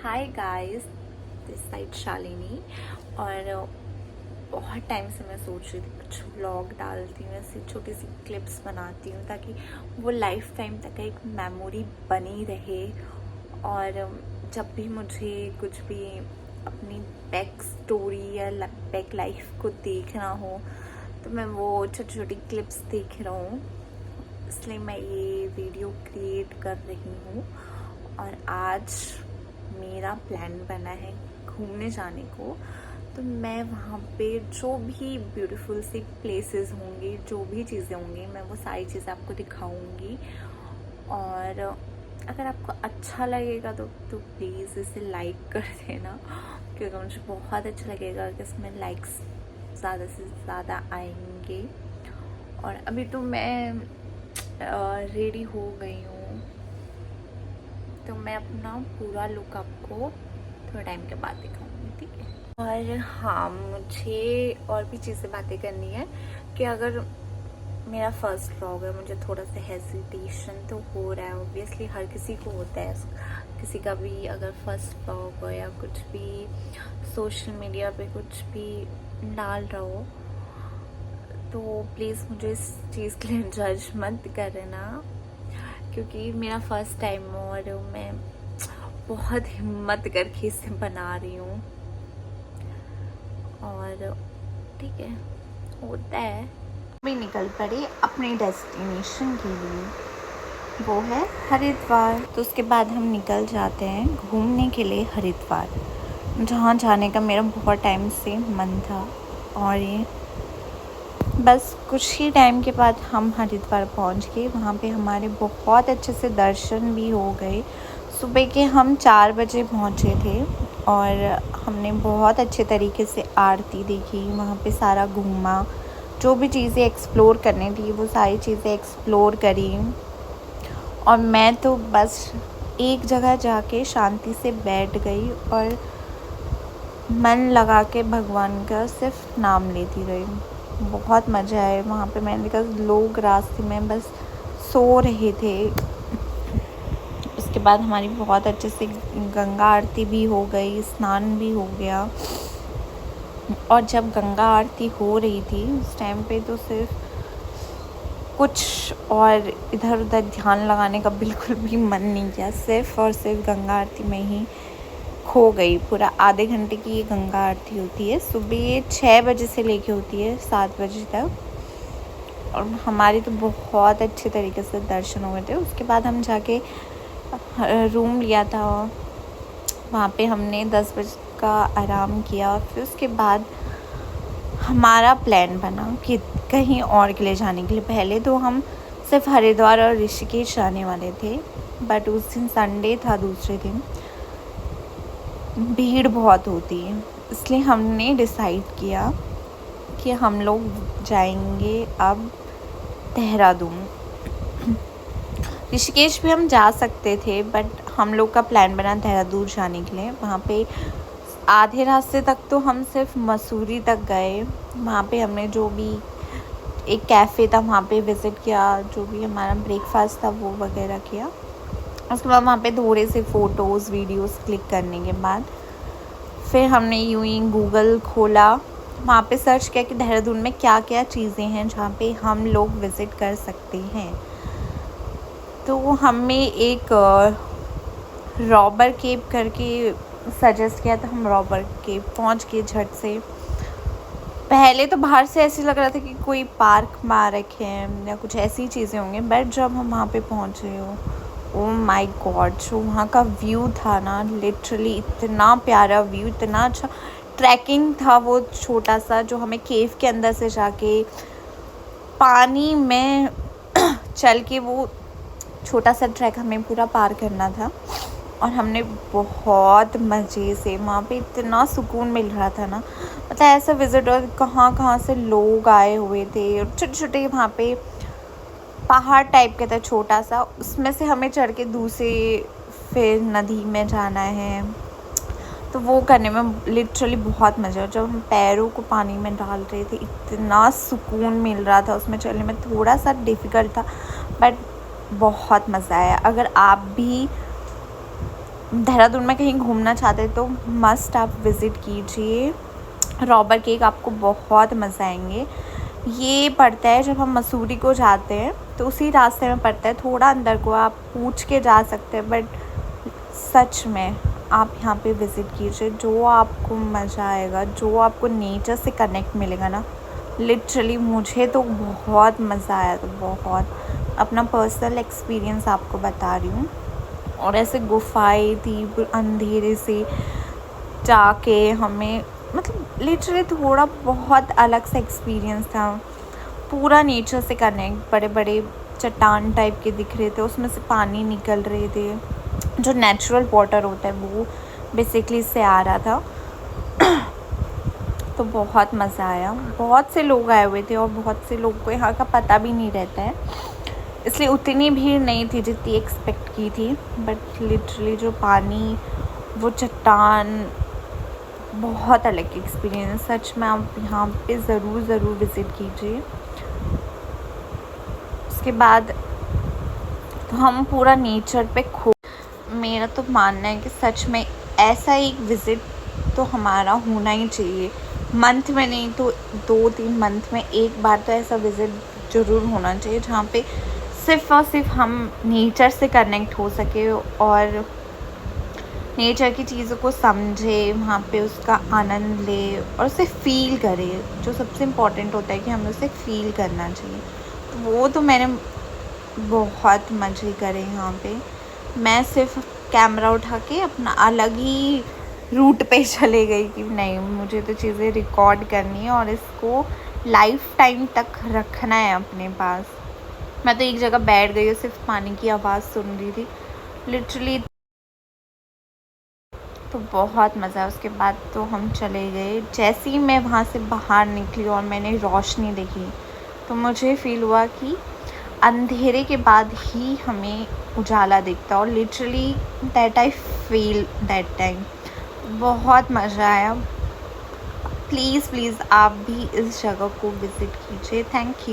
Hi guys, this side Shalini. और बहुत time से मैं सोच रही थी कुछ व्लॉग डालती हूँ, ऐसी छोटी सी क्लिप्स बनाती हूँ ताकि वो लाइफ टाइम तक एक मेमोरी बनी रहे। और जब भी मुझे कुछ भी अपनी बैक स्टोरी या बैक लाइफ को देखना हो तो मैं वो छोटी छोटी क्लिप्स देख रहा हूँ, इसलिए मैं ये वीडियो क्रिएट कर रही हूँ। और आज मेरा प्लान बना है घूमने जाने को, तो मैं वहाँ पे जो भी ब्यूटीफुल सी प्लेसेस होंगी, जो भी चीज़ें होंगी, मैं वो सारी चीज़ें आपको दिखाऊंगी। और अगर आपको अच्छा लगेगा तो प्लीज़ इसे लाइक कर देना, क्योंकि मुझे बहुत अच्छा लगेगा कि इसमें लाइक्स ज़्यादा से ज़्यादा आएंगे। और अभी तो मैं रेडी हो गई हूँ, तो मैं अपना पूरा लुक आपको थोड़ा टाइम के बाद दिखाऊंगी, ठीक है। और हाँ, मुझे और भी चीज़ें बातें करनी है कि अगर मेरा फर्स्ट व्लॉग है, मुझे थोड़ा सा हेजिटेशन तो हो रहा है। ऑब्वियसली हर किसी को होता है, किसी का भी अगर फर्स्ट व्लॉग हो या कुछ भी सोशल मीडिया पे कुछ भी डाल रहा हो, तो प्लीज़ मुझे इस चीज़ के लिए जज मत करना, क्योंकि मेरा फर्स्ट टाइम हो और मैं बहुत हिम्मत करके इसे बना रही हूँ। और ठीक है, होता है। भी निकल पड़े अपने डेस्टिनेशन के लिए, वो है हरिद्वार। तो उसके बाद हम निकल जाते हैं घूमने के लिए हरिद्वार, जहाँ जाने का मेरा बहुत टाइम से मन था। और ये बस कुछ ही टाइम के बाद हम हरिद्वार पहुँच गए। वहाँ पे हमारे बहुत अच्छे से दर्शन भी हो गए। सुबह के हम 4 बजे पहुँचे थे और हमने बहुत अच्छे तरीके से आरती देखी, वहाँ पे सारा घूमा, जो भी चीज़ें एक्सप्लोर करनी थी वो सारी चीज़ें एक्सप्लोर करी। और मैं तो बस एक जगह जाके शांति से बैठ गई और मन लगा के भगवान का सिर्फ नाम लेती रही। बहुत मज़ा आया वहाँ पे। मैंने देखा लोग रास्ते में बस सो रहे थे। उसके बाद हमारी बहुत अच्छे से गंगा आरती भी हो गई, स्नान भी हो गया। और जब गंगा आरती हो रही थी उस टाइम पे तो सिर्फ कुछ और इधर उधर ध्यान लगाने का बिल्कुल भी मन नहीं किया, सिर्फ और सिर्फ गंगा आरती में ही खो गई। पूरा आधे घंटे की ये गंगा आरती होती है, सुबह 6 बजे से लेके होती है 7 बजे तक। और हमारे तो बहुत अच्छे तरीके से दर्शन हुए थे। उसके बाद हम जाके रूम लिया था, वहाँ पे हमने 10 बजे का आराम किया। फिर उसके बाद हमारा प्लान बना कि कहीं और के लिए जाने के लिए। पहले तो हम सिर्फ हरिद्वार और ऋषिकेश जाने वाले थे, बट उस दिन संडे था, दूसरे दिन भीड़ बहुत होती है, इसलिए हमने डिसाइड किया कि हम लोग जाएंगे अब देहरादून। ऋषिकेश भी हम जा सकते थे, बट हम लोग का प्लान बना देहरादून जाने के लिए। वहाँ पे आधे रास्ते तक तो हम सिर्फ मसूरी तक गए। वहाँ पे हमने जो भी एक कैफ़े था वहाँ पे विज़िट किया, जो भी हमारा ब्रेकफास्ट था वो वगैरह किया। उसके बाद वहाँ पे थोड़े से फ़ोटोज़ वीडियोस क्लिक करने के बाद फिर हमने यूँ ही गूगल खोला, वहाँ पे सर्च किया कि देहरादून में क्या क्या चीज़ें हैं जहाँ पे हम लोग विज़िट कर सकते हैं। तो हमें एक रॉबर केव करके सजेस्ट किया था। हम रॉबर केव पहुँच गए झट से। पहले तो बाहर से ऐसे लग रहा था कि कोई पार्क मार रखे हैं या कुछ ऐसी चीज़ें होंगी, बट जब हम वहाँ पे पहुँचे ओ माय गॉड, जो वहाँ का व्यू था ना, लिटरली इतना प्यारा व्यू, इतना अच्छा। ट्रैकिंग था वो छोटा सा, जो हमें केव के अंदर से जाके पानी में चल के वो छोटा सा ट्रैक हमें पूरा पार करना था। और हमने बहुत मज़े से, वहाँ पे इतना सुकून मिल रहा था ना, मतलब ऐसा विज़िटर कहाँ कहाँ से लोग आए हुए थे। और छोटे छोटे वहाँ पे पहाड़ टाइप के था छोटा सा, उसमें से हमें चढ़ के दूसरे फिर नदी में जाना है। तो वो करने में लिटरली बहुत मज़ा। जब हम पैरों को पानी में डाल रहे थे इतना सुकून मिल रहा था, उसमें चलने में थोड़ा सा डिफ़िकल्ट था, बट बहुत मज़ा आया। अगर आप भी देहरादून में कहीं घूमना चाहते हैं तो मस्ट आप विज़िट कीजिए रॉबर केक, आपको बहुत मज़ा आएंगे। ये पड़ता है जब हम मसूरी को जाते हैं तो उसी रास्ते में पड़ता है, थोड़ा अंदर को आप पूछ के जा सकते हैं, बट सच में आप यहाँ पे विज़िट कीजिए, जो आपको मज़ा आएगा, जो आपको नेचर से कनेक्ट मिलेगा ना, लिटरली मुझे तो बहुत मज़ा आया, तो बहुत अपना पर्सनल एक्सपीरियंस आपको बता रही हूँ। और ऐसे गुफाएं थी अंधेरे से जाके हमें, मतलब लिटरली थोड़ा बहुत अलग सा एक्सपीरियंस था, पूरा नेचर से कनेक्ट। बड़े बड़े चट्टान टाइप के दिख रहे थे, उसमें से पानी निकल रहे थे, जो नेचुरल वाटर होता है वो बेसिकली से आ रहा था। तो बहुत मज़ा आया। बहुत से लोग आए हुए थे और बहुत से लोग को यहाँ का पता भी नहीं रहता है, इसलिए उतनी भीड़ नहीं थी जितनी एक्सपेक्ट की थी। बट लिटरली जो पानी, वो चट्टान, बहुत अलग एक्सपीरियंस। सच में आप यहाँ पे ज़रूर विज़िट कीजिए। उसके बाद तो हम पूरा नेचर पे मेरा तो मानना है कि सच में ऐसा एक विज़िट तो हमारा होना ही चाहिए। मंथ में नहीं तो 2-3 मंथ में एक बार तो ऐसा विज़िट ज़रूर होना चाहिए जहाँ पे सिर्फ़ और सिर्फ हम नेचर से कनेक्ट हो सके और नेचर की चीज़ों को समझे, वहाँ पे उसका आनंद ले और उसे फ़ील करे। जो सबसे इम्पोर्टेंट होता है कि हमें उसे फ़ील करना चाहिए। वो तो मैंने बहुत मज़े करे यहाँ पे। मैं सिर्फ कैमरा उठा के अपना अलग ही रूट पे चले गई कि नहीं, मुझे तो चीज़ें रिकॉर्ड करनी है और इसको लाइफ टाइम तक रखना है अपने पास। मैं तो एक जगह बैठ गई और सिर्फ पानी की आवाज़ सुन रही थी लिटरली। तो बहुत मज़ा। उसके बाद तो हम चले गए। जैसे ही मैं वहाँ से बाहर निकली और मैंने रोशनी देखी तो मुझे फ़ील हुआ कि अंधेरे के बाद ही हमें उजाला दिखता, और literally that I feel that time. बहुत मज़ा आया। प्लीज़ आप भी इस जगह को विज़िट कीजिए। Thank you.